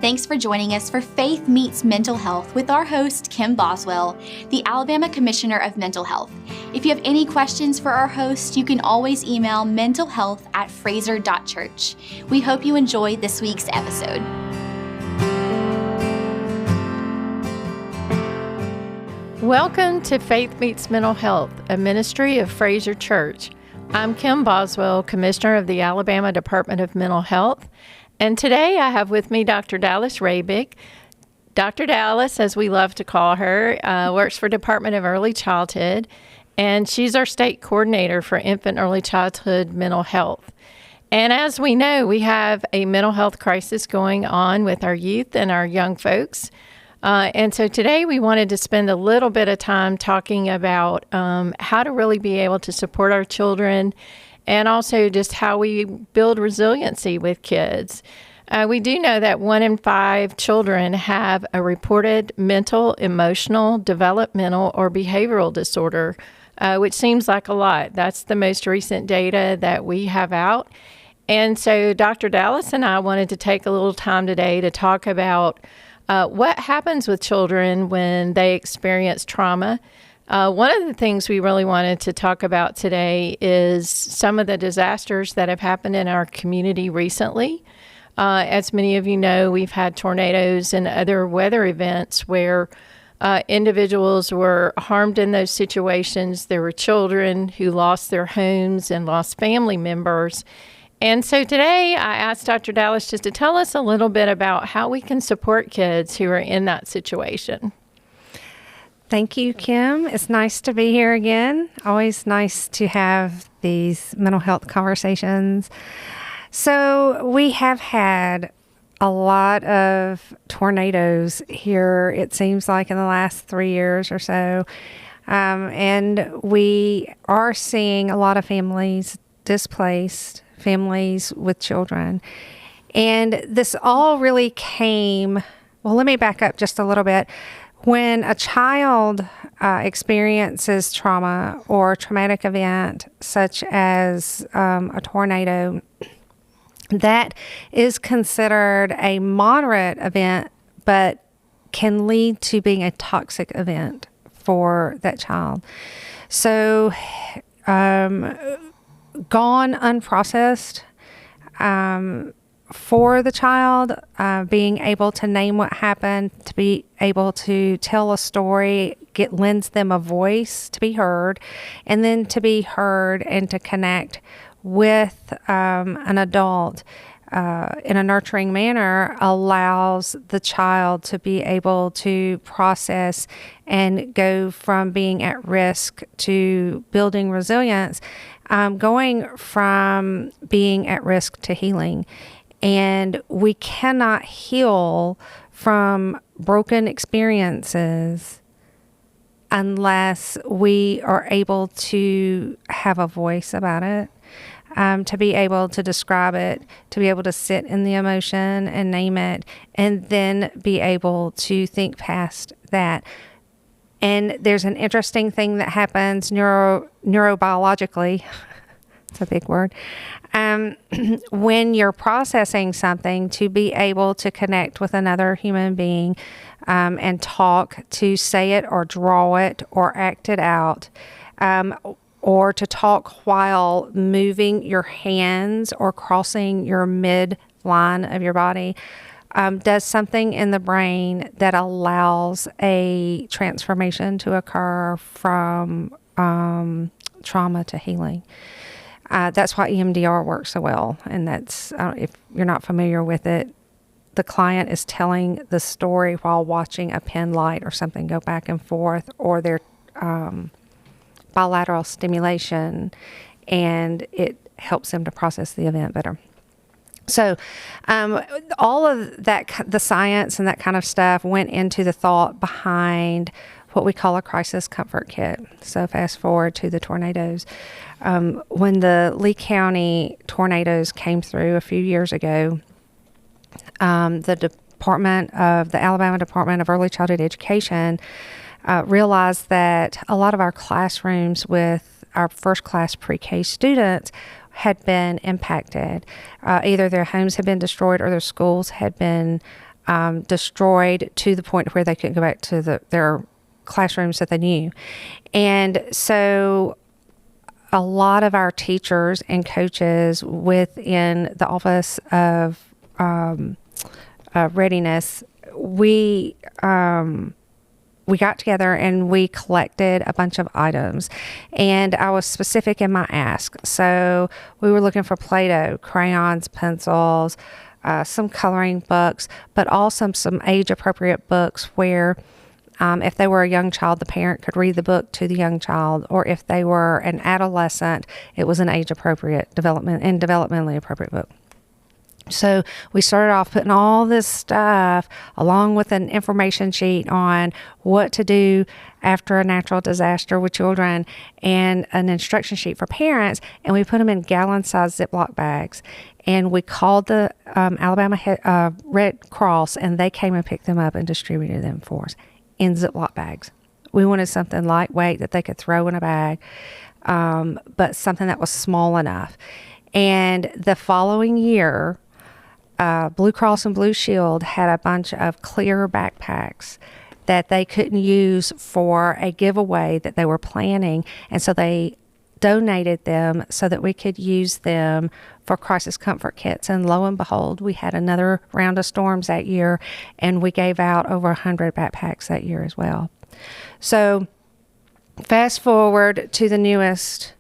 thanks for joining us for Faith Meets Mental Health with our host, Kim Boswell, the Alabama Commissioner of Mental Health. If you have any questions for our host, you can always email mentalhealth@fraser.church. We hope you enjoy this week's episode. Welcome to Faith Meets Mental Health, a ministry of Fraser Church. I'm Kim Boswell, Commissioner of the Alabama Department of Mental Health, and today I have with me Dr. Dallas Rabick. Dr. Dallas, as we love to call her, works for Department of Early Childhood, and she's our state coordinator for infant early childhood mental health. And as we know, we have a mental health crisis going on with our youth and our young folks. And so today we wanted to spend a little bit of time talking about how to really be able to support our children and also just how we build resiliency with kids. We do know that 1 in 5 children have a reported mental, emotional, developmental, or behavioral disorder, which seems like a lot. That's the most recent data that we have out. And so Dr. Dallas and I wanted to take a little time today to talk about what happens with children when they experience trauma. One of the things we really wanted to talk about today is some of the disasters that have happened in our community recently. As many of you know, we've had tornadoes and other weather events where individuals were harmed in those situations. There were children who lost their homes and lost family members. And so today I asked Dr. Dallas just to tell us a little bit about how we can support kids who are in that situation. Thank you, Kim. It's nice to be here again. Always nice to have these mental health conversations. So we have had a lot of tornadoes here, it seems like, in the last 3 years or so. And we are seeing a lot of families displaced, families with children. And this all really came, well, let me back up just a little bit. When a child experiences trauma or traumatic event, such as a tornado, that is considered a moderate event, but can lead to being a toxic event for that child. So, gone unprocessed, for the child, being able to name what happened, to be able to tell a story, lends them a voice to be heard, and then to be heard and to connect with an adult in a nurturing manner allows the child to be able to process and go from being at risk to building resilience, going from being at risk to healing. And we cannot heal from broken experiences unless we are able to have a voice about it, to be able to describe it, to be able to sit in the emotion and name it, and then be able to think past that. And there's an interesting thing that happens neurobiologically. It's a big word. When you're processing something, to be able to connect with another human being and talk, to say it or draw it or act it out, or to talk while moving your hands or crossing your midline of your body, does something in the brain that allows a transformation to occur from trauma to healing. That's why EMDR works so well. And that's, if you're not familiar with it, the client is telling the story while watching a pen light or something go back and forth, or their bilateral stimulation, and it helps them to process the event better. So all of that, the science and that kind of stuff went into the thought behind what we call a crisis comfort kit. So fast forward to the tornadoes. When the Lee County tornadoes came through a few years ago, the Alabama Department of Early Childhood Education realized that a lot of our classrooms with our first class pre-K students had been impacted. Either their homes had been destroyed or their schools had been destroyed to the point where they couldn't go back to their classrooms that they knew. And so a lot of our teachers and coaches within the Office of Readiness, we got together and we collected a bunch of items, and I was specific in my ask. So we were looking for Play-Doh, crayons, pencils, some coloring books, but also some age-appropriate books where if they were a young child, the parent could read the book to the young child, or if they were an adolescent, it was an age-appropriate, developmentally appropriate book. So we started off putting all this stuff along with an information sheet on what to do after a natural disaster with children and an instruction sheet for parents, and we put them in gallon-sized Ziploc bags. And we called the Alabama Red Cross, and they came and picked them up and distributed them for us in Ziploc bags. We wanted something lightweight that they could throw in a bag, but something that was small enough. And the following year, Blue Cross and Blue Shield had a bunch of clear backpacks that they couldn't use for a giveaway that they were planning. And so they donated them so that we could use them for crisis comfort kits. And lo and behold, we had another round of storms that year, and we gave out over 100 backpacks that year as well. So fast forward to the newest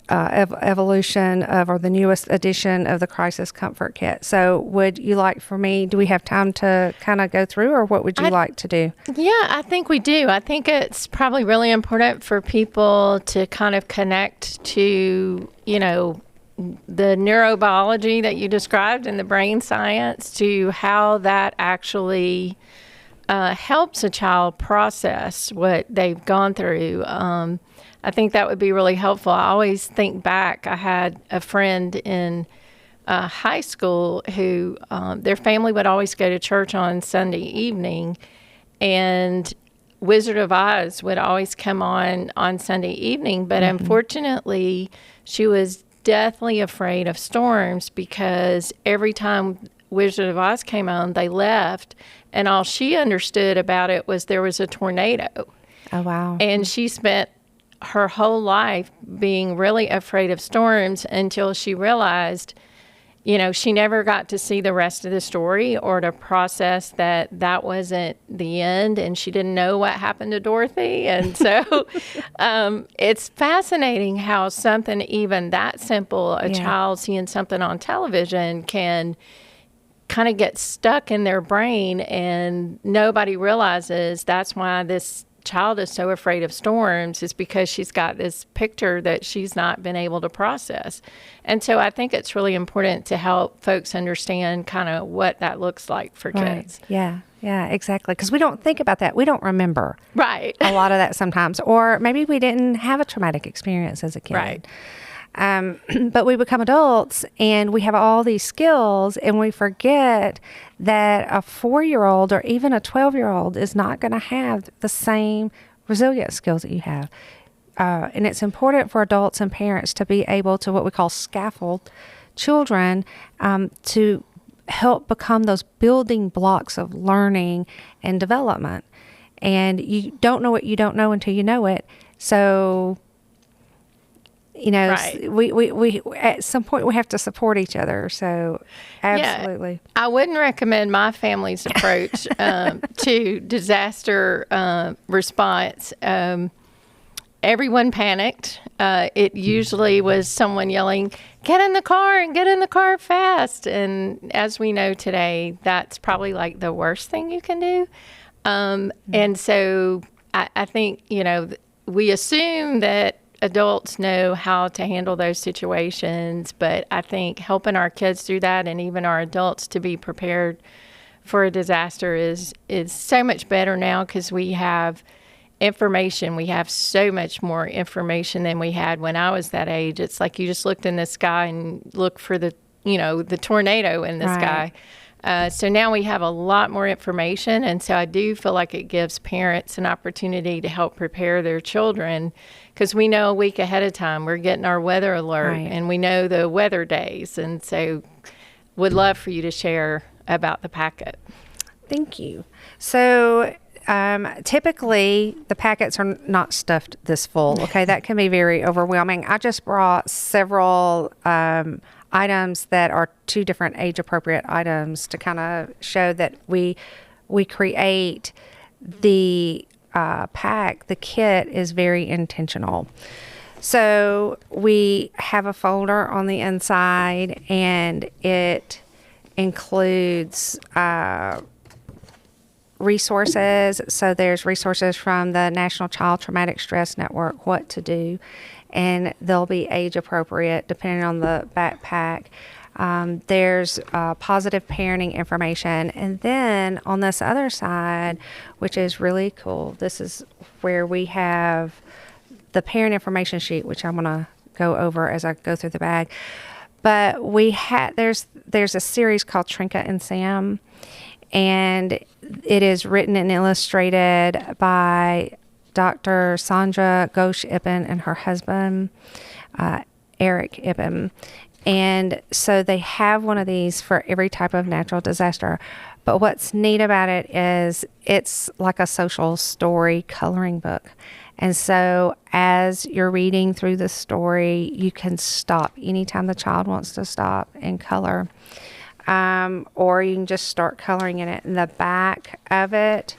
evolution of, or the newest edition of the crisis comfort kit. So would you like for me, do we have time to kind of go through, or what would you like to do? Yeah, I think we do. I think it's probably really important for people to kind of connect to, you know, the neurobiology that you described and the brain science, to how that actually helps a child process what they've gone through. I think that would be really helpful. I always think back, I had a friend in high school who their family would always go to church on Sunday evening, and Wizard of Oz would always come on Sunday evening. But unfortunately, she was deathly afraid of storms, because every time Wizard of Oz came on, they left, and all she understood about it was there was a tornado. Oh, wow. And she spent her whole life being really afraid of storms until she realized, you know, she never got to see the rest of the story or to process that that wasn't the end, and she didn't know what happened to Dorothy. And so it's fascinating how something even that simple, a child seeing something on television, can kind of get stuck in their brain, and nobody realizes that's why this child is so afraid of storms, is because she's got this picture that she's not been able to process. And so I think it's really important to help folks understand kind of what that looks like for kids. Yeah, exactly. Because we don't think about that. We don't remember a lot of that sometimes. Or maybe we didn't have a traumatic experience as a kid. Right. But we become adults and we have all these skills, and we forget that a 4-year-old or even a 12-year-old is not going to have the same resilience skills that you have. And it's important for adults and parents to be able to, what we call, scaffold children to help become those building blocks of learning and development. And you don't know what you don't know until you know it. So, you know, we at some point we have to support each other. So, absolutely. Yeah, I wouldn't recommend my family's approach to disaster response. Everyone panicked. It usually was someone yelling, "Get in the car and get in the car fast." And as we know today, that's probably like the worst thing you can do. And so I think, you know, we assume that adults know how to handle those situations, but I think helping our kids through that, and even our adults, to be prepared for a disaster is so much better now, because we have information. We have so much more information than we had when I was that age. It's like you just looked in the sky and looked for the tornado in the sky. So now we have a lot more information, and so I do feel like it gives parents an opportunity to help prepare their children, because we know a week ahead of time we're getting our weather alert, and we know the weather days. And so would love for you to share about the packet. Thank you. So typically the packets are not stuffed this full. Okay, that can be very overwhelming. I just brought several items that are 2 different age-appropriate items to kind of show that we create the pack. The kit is very intentional. So we have a folder on the inside, and it includes resources. So there's resources from the National Child Traumatic Stress Network, what to do, and they'll be age appropriate depending on the backpack. There's positive parenting information. And then on this other side, which is really cool, this is where we have the parent information sheet, which I'm going to go over as I go through the bag. But we had there's a series called Trinket and Sam, and it is written and illustrated by Dr. Sandra Ghosh Ibn and her husband, Eric Ibn. And so they have one of these for every type of natural disaster. But what's neat about it is it's like a social story coloring book. And so as you're reading through the story, you can stop anytime the child wants to stop and color. Or you can just start coloring in it. And the back of it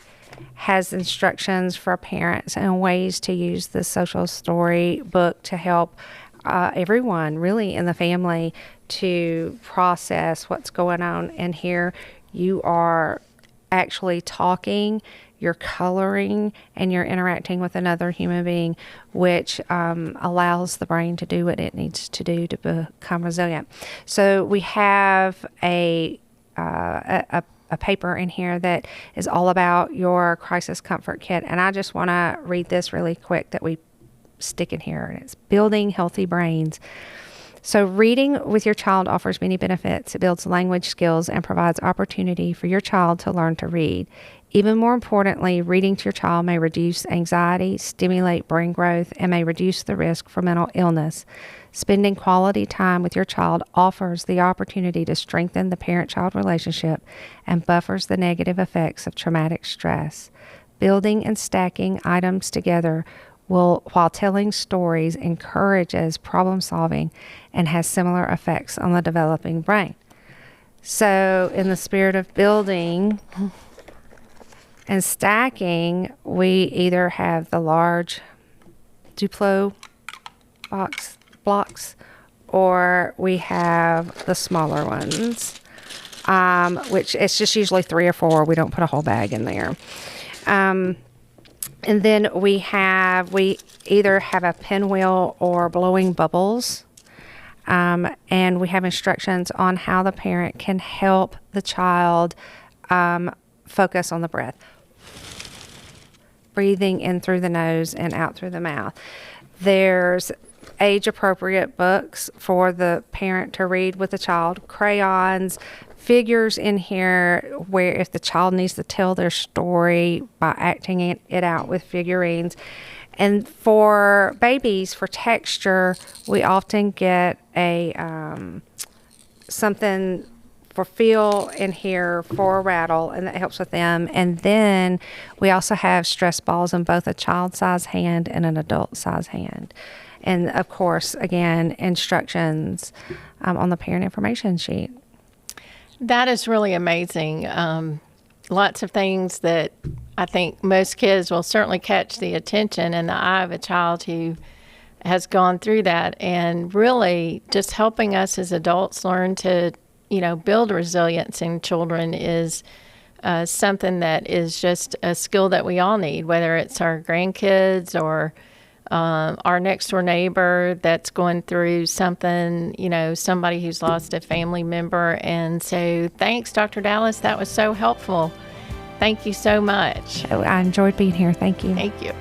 has instructions for parents and ways to use the social story book to help everyone really in the family to process what's going on. And here you are actually talking, you're coloring, and you're interacting with another human being, which allows the brain to do what it needs to do to become resilient. So we have a paper in here that is all about your crisis comfort kit. And I just want to read this really quick that we stick in here. And it's Building Healthy Brains. So reading with your child offers many benefits. It builds language skills and provides opportunity for your child to learn to read. Even more importantly, reading to your child may reduce anxiety, stimulate brain growth, and may reduce the risk for mental illness. Spending quality time with your child offers the opportunity to strengthen the parent-child relationship and buffers the negative effects of traumatic stress. Building and stacking items together while telling stories encourages problem solving and has similar effects on the developing brain. So in the spirit of building and stacking, we either have the large Duplo blocks or we have the smaller ones, which it's just usually 3 or 4. We don't put a whole bag in there. And then we either have a pinwheel or blowing bubbles. And we have instructions on how the parent can help the child focus on the breath. Breathing in through the nose and out through the mouth. There's age-appropriate books for the parent to read with the child. Crayons, figures in here where if the child needs to tell their story by acting it out with figurines. And for babies, for texture, we often get a something for feel in here for a rattle, and that helps with them. And then we also have stress balls in both a child-size hand and an adult-size hand. And of course, again, instructions on the parent information sheet. That is really amazing. Lots of things that I think most kids will certainly catch the attention and the eye of a child who has gone through that, and really just helping us as adults learn to, build resilience in children is something that is just a skill that we all need, whether it's our grandkids or our next door neighbor that's going through something, somebody who's lost a family member. And so thanks, Dr. Dallas. That was so helpful. Thank you so much. Oh, I enjoyed being here. Thank you. Thank you.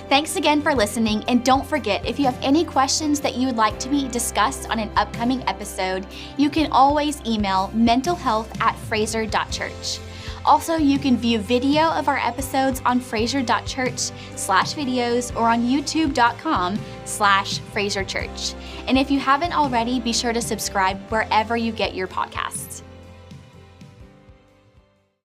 Thanks again for listening, and don't forget, if you have any questions that you would like to be discussed on an upcoming episode, you can always email mentalhealth@fraser.church. Also, you can view video of our episodes on fraser.church/videos or on youtube.com/fraserchurch. And if you haven't already, be sure to subscribe wherever you get your podcasts.